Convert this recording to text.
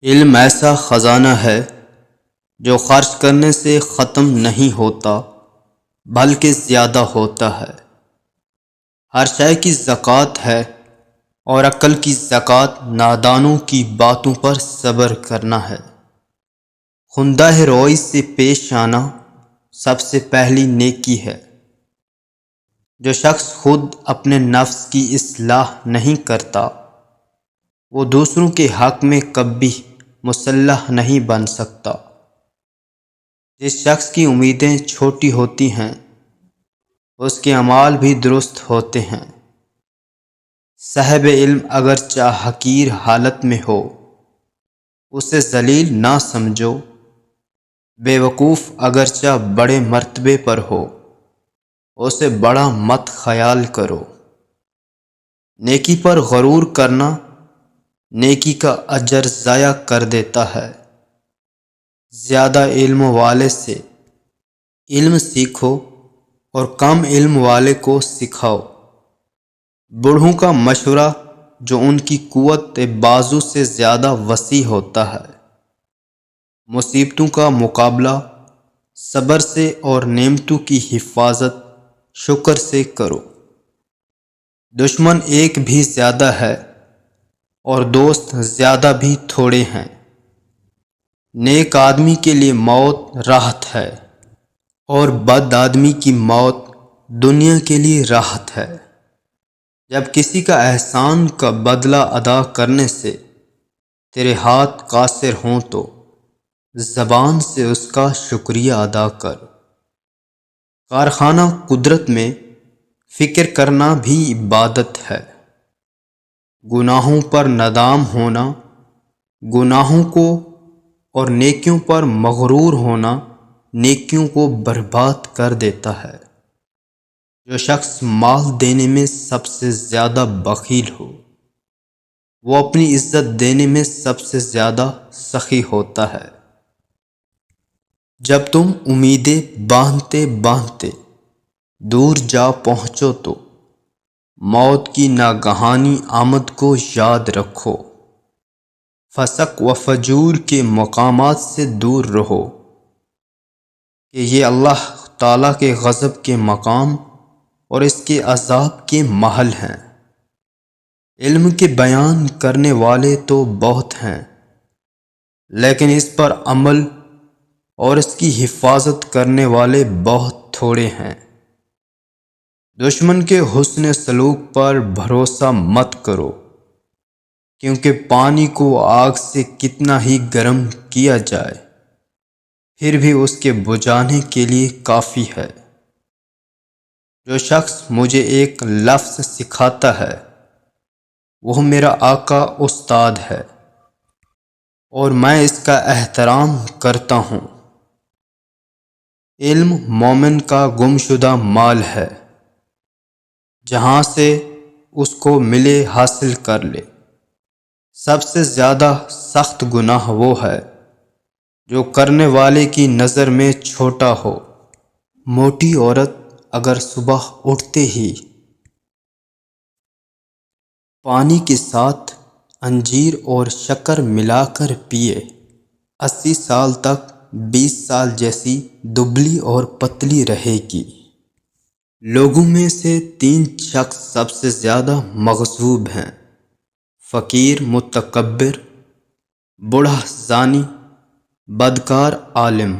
علم ایسا خزانہ ہے جو خرچ کرنے سے ختم نہیں ہوتا بلکہ زیادہ ہوتا ہے۔ ہر شے کی زکوٰۃ ہے اور عقل کی زکوٰۃ نادانوں کی باتوں پر صبر کرنا ہے۔ خندہ روئی سے پیش آنا سب سے پہلی نیکی ہے۔ جو شخص خود اپنے نفس کی اصلاح نہیں کرتا وہ دوسروں کے حق میں کبھی مصلح نہیں بن سکتا۔ جس شخص کی امیدیں چھوٹی ہوتی ہیں اس کے اعمال بھی درست ہوتے ہیں۔ صاحب علم اگرچہ حقیر حالت میں ہو اسے ذلیل نہ سمجھو، بے وقوف اگرچہ بڑے مرتبے پر ہو اسے بڑا مت خیال کرو۔ نیکی پر غرور کرنا نیکی کا اجر ضائع کر دیتا ہے۔ زیادہ علم والے سے علم سیکھو اور کم علم والے کو سکھاؤ۔ بوڑھوں کا مشورہ جو ان کی قوت بازو سے زیادہ وسیع ہوتا ہے۔ مصیبتوں کا مقابلہ صبر سے اور نعمتوں کی حفاظت شکر سے کرو۔ دشمن ایک بھی زیادہ ہے اور دوست زیادہ بھی تھوڑے ہیں۔ نیک آدمی کے لیے موت راحت ہے اور بد آدمی کی موت دنیا کے لیے راحت ہے۔ جب کسی کا احسان کا بدلہ ادا کرنے سے تیرے ہاتھ قاصر ہوں تو زبان سے اس کا شکریہ ادا کر۔ کارخانہ قدرت میں فکر کرنا بھی عبادت ہے۔ گناہوں پر ندام ہونا گناہوں کو اور نیکیوں پر مغرور ہونا نیکیوں کو برباد کر دیتا ہے۔ جو شخص مال دینے میں سب سے زیادہ بخیل ہو وہ اپنی عزت دینے میں سب سے زیادہ سخی ہوتا ہے۔ جب تم امیدیں باندھتے باندھتے دور جا پہنچو تو موت کی ناگہانی آمد کو یاد رکھو۔ فسق و فجور کے مقامات سے دور رہو کہ یہ اللہ تعالیٰ کے غضب کے مقام اور اس کے عذاب کے محل ہیں۔ علم کے بیان کرنے والے تو بہت ہیں لیکن اس پر عمل اور اس کی حفاظت کرنے والے بہت تھوڑے ہیں۔ دشمن کے حسن سلوک پر بھروسہ مت کرو کیونکہ پانی کو آگ سے کتنا ہی گرم کیا جائے پھر بھی اس کے بجھانے کے لیے کافی ہے۔ جو شخص مجھے ایک لفظ سکھاتا ہے وہ میرا آقا استاد ہے اور میں اس کا احترام کرتا ہوں۔ علم مومن کا گمشدہ مال ہے، جہاں سے اس کو ملے حاصل کر لے۔ سب سے زیادہ سخت گناہ وہ ہے جو کرنے والے کی نظر میں چھوٹا ہو۔ موٹی عورت اگر صبح اٹھتے ہی پانی کے ساتھ انجیر اور شکر ملا کر پیے 80 سال تک 20 سال جیسی دبلی اور پتلی رہے گی۔ لوگوں میں سے 3 شخص سب سے زیادہ مغضوب ہیں: فقیر متکبر، بوڑھا زانی، بدکار عالم۔